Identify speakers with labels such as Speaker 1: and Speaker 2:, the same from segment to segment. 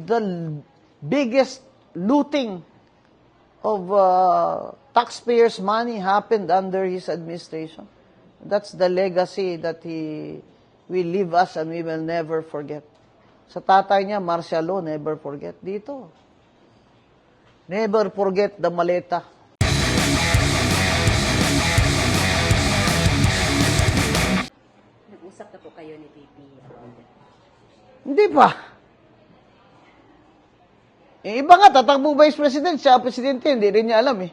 Speaker 1: the biggest looting of taxpayers' money happened under his administration. That's the legacy that he will leave us and we will never forget. Sa tatay niya, martial law, never forget. Dito, never forget the maleta.
Speaker 2: Nag-usap na po kayo ni VP about it?
Speaker 1: Hindi pa. Iba nga, tatakbo vice president, siya presidente, hindi rin niya alam eh.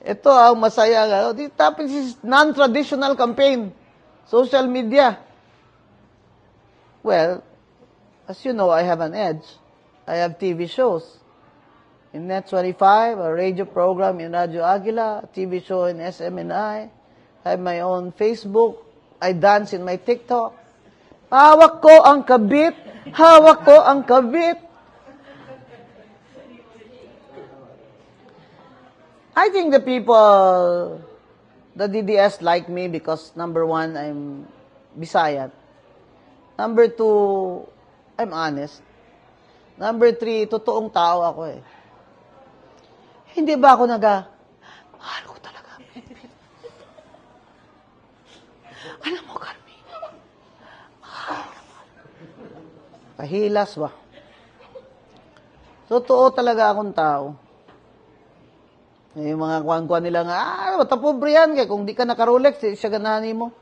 Speaker 1: Ito ang masaya nga. Tapos is non-traditional campaign. Social media. Well, as you know, I have an edge. I have TV shows. In Net25, a radio program in Radio Aguila, a TV show in SMNI. I have my own Facebook. I dance in my TikTok. Hawak ko ang kabit. Hawak ko ang kabit. I think the people, the DDS like me because number one, I'm Bisayan. Number two, I'm honest. Number three, totoong tao ako eh. Hindi ba ako mahal ko talaga. Alam mo, Carmi, pahilas ba? Totoo talaga akong tao. Yung mga kuwan-kuwan nila nga, matapobre yan, kaya kung di ka naka-Rolex, siya ganahan mo.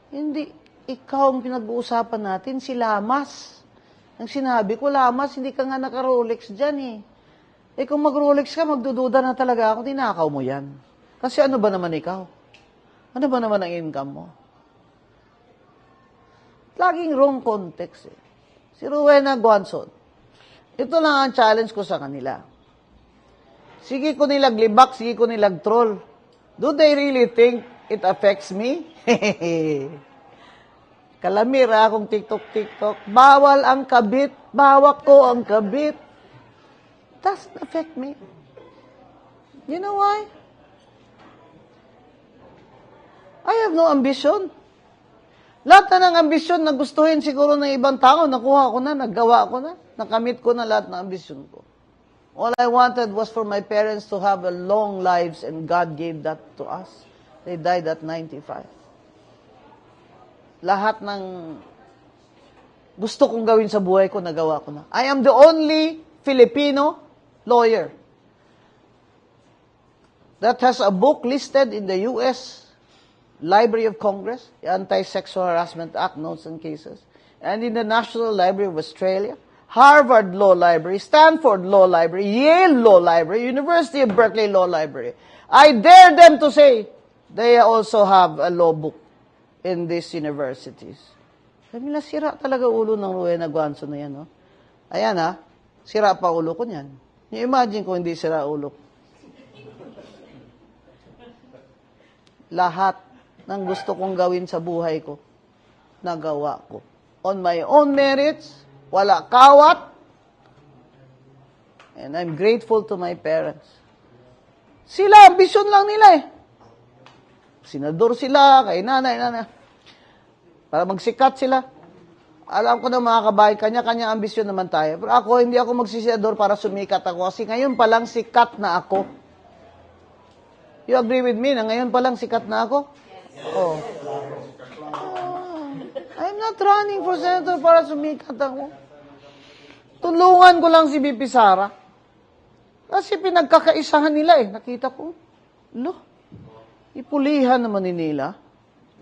Speaker 1: Hindi, ikaw ang pinag-uusapan natin, si Lamas. Ang sinabi ko, Lamas, hindi ka nga naka-Rolex dyan eh. Eh kung mag-Rolex ka, magdududa na talaga ako, tinakaw mo yan. Kasi ano ba naman ikaw? Ano ba naman ang income mo? Laging wrong context eh. Si Rowena Guanzon, ito lang ang challenge ko sa kanila. Sige ko nilag libak, sige ko nilag troll. Do they really think it affects me? Kalamira akong TikTok. Bawal ang kabit. Bawak ko ang kabit. Doesn't affect me. You know why? I have no ambition. Lahat na ng ambisyon na gustuhin siguro ng ibang tao, nakuha ko na, nagawa ko na, nakamit ko na lahat ng ambisyon ko. All I wanted was for my parents to have a long lives, and God gave that to us. They died at 95. Lahat ng gusto kong gawin sa buhay ko, nagawa ko na. I am the only Filipino lawyer that has a book listed in the U.S. Library of Congress, the Anti-Sexual Harassment Act, Notes and Cases, and in the National Library of Australia, Harvard Law Library, Stanford Law Library, Yale Law Library, University of Berkeley Law Library. I dare them to say they also have a law book in these universities. Sabi nila, sira talaga ulo ng Rowena Guanzon na yan. No? Ayan ha, sira pa ulo ko niyan. Imagine kung hindi sira ulo. Lahat ng gusto kong gawin sa buhay ko, nagawa ko. On my own merits, wala kawat. And I'm grateful to my parents. Sila, ambisyon lang nila eh. Senador sila, kay nanay. Para magsikat sila. Alam ko na mga kabahay, kanya-kanya ambisyon naman tayo. Pero ako, hindi ako magsisenador para sumikat ako. Kasi ngayon palang sikat na ako. You agree with me na ngayon palang sikat na ako? Yes. Oh. I'm not running for senator para sumikat ako. Tulungan ko lang si BP Sara. Kasi pinagkakaisahan nila eh. Nakita ko, ipulihan naman ni nila.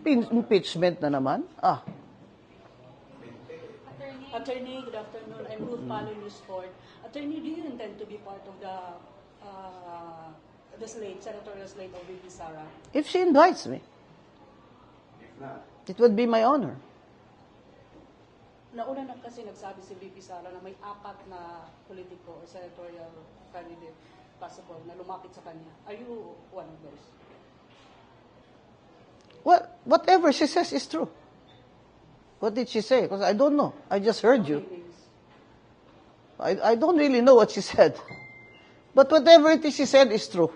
Speaker 1: Impeachment na naman.
Speaker 3: Attorney, good afternoon. I'm Ruth Palo, News 4. Attorney, do you intend to be part of the slate, senatorial slate of VP Sara?
Speaker 1: If she invites me. It would be my honor.
Speaker 3: Nauna na kasi nagsabi si VP Sara na may 4 na politiko o senatorial candidate possible na lumapit sa kanya. Are you one of those?
Speaker 1: Well, whatever she says is true. What did she say? Because I don't know. I just heard you. I don't really know what she said. But whatever it is she said is true.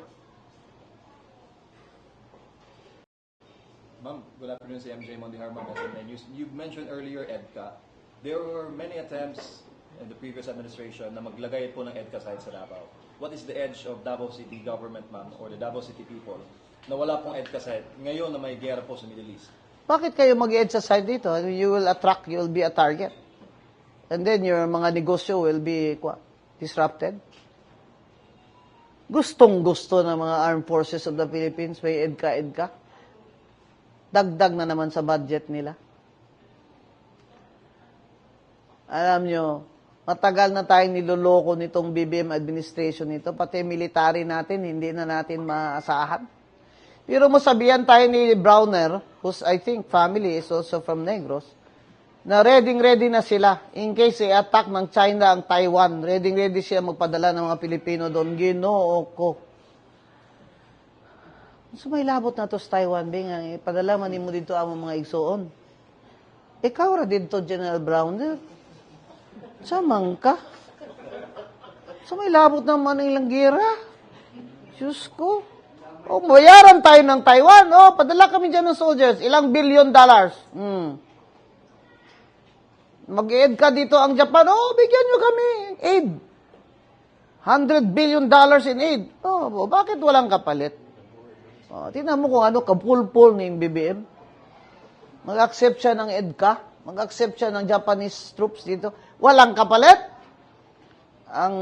Speaker 4: Ma'am, good afternoon, si MJ Mondiharma. And you mentioned earlier EDCA. There were many attempts in the previous administration na maglagay po ng EDCA site sa Davao. What is the edge of Davao City government, ma'am, or the Davao City people na wala pong EDCA site ngayon na may gera po sa Middle East?
Speaker 1: Bakit kayo mag-edge sa side dito? You will attract, you will be a target. And then your mga negosyo will be disrupted. Gustong-gusto ng mga armed forces of the Philippines may EDCA. Dagdag na naman sa budget nila. Alam nyo, matagal na tayong niloloko nitong BBM administration nito, pati military natin, hindi na natin maasahan. Pero masabihan tayo ni Browner, whose I think family is also from Negros, na ready na sila in case i-attack ng China ang Taiwan. Ready siya magpadala ng mga Pilipino doon. Ginoo ko. So may labot na to sa Taiwan, Bing. Padala man mo dito ang mga igsoon. Ikaw ra dito, General Browner. Samang ka. So may labot naman ilang gira. Diyos ko. O, bayaran tayo ng Taiwan. O, padala kami dyan ng soldiers. Ilang $1 billion. Mag-aid ka dito ang Japan. O, bigyan nyo kami. Aid. $100 billion in aid. O, bakit walang kapalit? O, tingnan mo kung ano, kapulpul ni BBM. Mag-accept siya ng EDCA. Mag-accept siya ng Japanese troops dito. Walang kapalit. Ang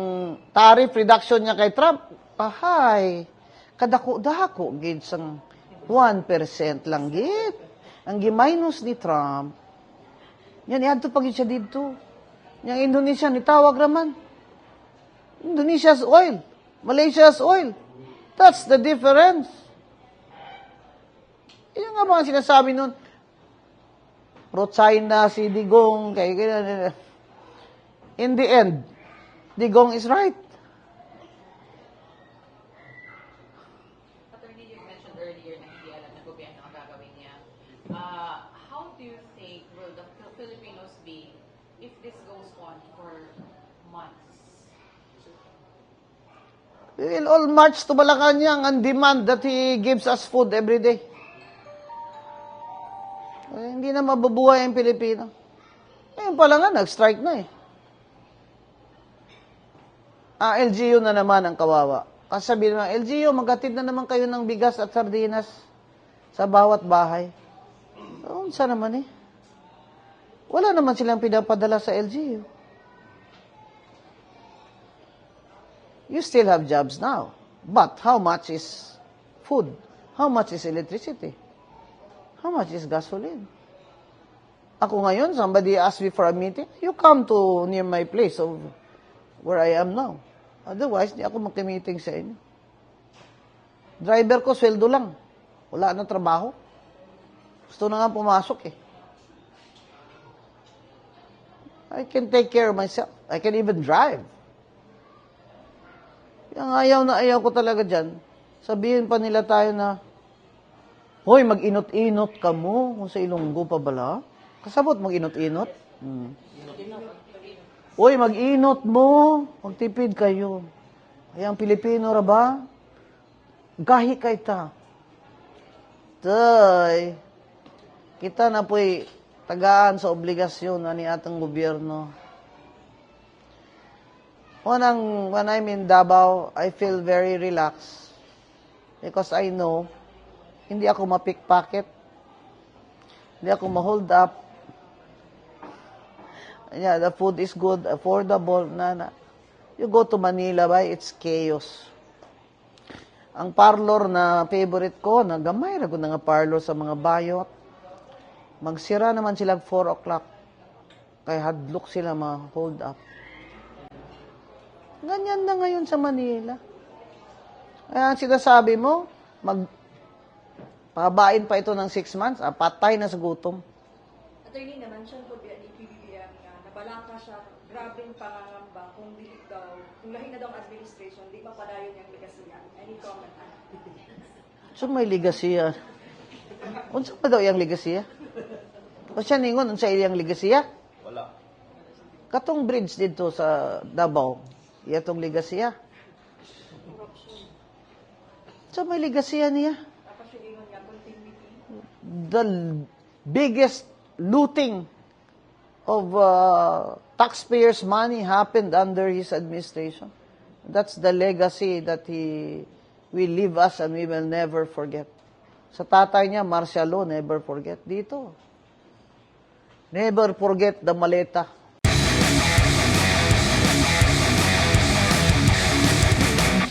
Speaker 1: tariff reduction niya kay Trump, pahay. Kadako-dako, gid sang 1% lang, gid. Ang giminus ni Trump, yan, iadto pag siya dito. Yang Indonesia, nitawag raman. Indonesia's oil. Malaysia's oil. That's the difference. Yan nga mga sinasabi nun. Pro-China si Digong. In the end, Digong is right.
Speaker 5: Attorney, you mentioned earlier na hindi alam ng gobyerno ang gagawin niya. How do you think will the Filipinos be if this goes on for months?
Speaker 1: We will all march to Malacanang and demand that he gives us food every day. Hindi na mabubuhay ang Pilipino. Ngayon pala nga, nag-strike na eh. LGU na naman ang kawawa. Kasi sabi naman, LGU, maghatid na naman kayo ng bigas at sardinas sa bawat bahay. Unsa naman eh. Wala naman silang pinapadala sa LGU. You still have jobs now. But how much is food? How much is electricity? How much is gasoline? Ako ngayon, somebody asked me for a meeting, you come to near my place of where I am now. Otherwise, di ako magka-meeting sa inyo. Driver ko, sweldo lang. Wala na trabaho. Gusto na nga pumasok eh. I can take care of myself. I can even drive. Yung ayaw ko talaga dyan. Sabihin pa nila tayo na, hoy, mag-inot-inot ka mo kung sa Ilonggo pa bala. Kasabot mag-inot-inot. Hoy, mag-inot mo. Magtipid kayo. Kaya ang Pilipino ra ba? Gahi kay ta. Tay, kita na po'y tagaan sa obligasyon na ni atang gobyerno. When I'm in Davao, I feel very relaxed. Because I know, hindi ako ma-pickpocket. Hindi ako ma-hold up. Yeah, the food is good, affordable. You go to Manila, it's chaos. Ang parlor na favorite ko, nagamay na ko na nga parlor sa mga bayot. Magsira naman sila 4 o'clock. Kaya hadlok sila ma-hold up. Ganyan na ngayon sa Manila. Kaya ang sinasabi mo, pabain pa ito ng 6 months, patay na sa gutom.
Speaker 6: Attorney, na-mention po ni PBBM na nabalaka siya, grabing pangangamba kung dili daw, kung lahi na daw ang administration, di mapadayon yung legacy niya. Any comment?
Speaker 1: So may ligasiya. Unsa pa daw yung ligasiya? O siya ningon, unsa iyang ligasiya?
Speaker 4: Wala.
Speaker 1: Katong bridge dito sa Davao, iyatong ligasiya. So may ligasiya niya.
Speaker 6: Tapos yung ingon niya, continuity.
Speaker 1: the biggest looting of taxpayers' money happened under his administration. That's the legacy that he will leave us and we will never forget. Sa tatay niya, martial law, never forget. Dito, never forget the maleta.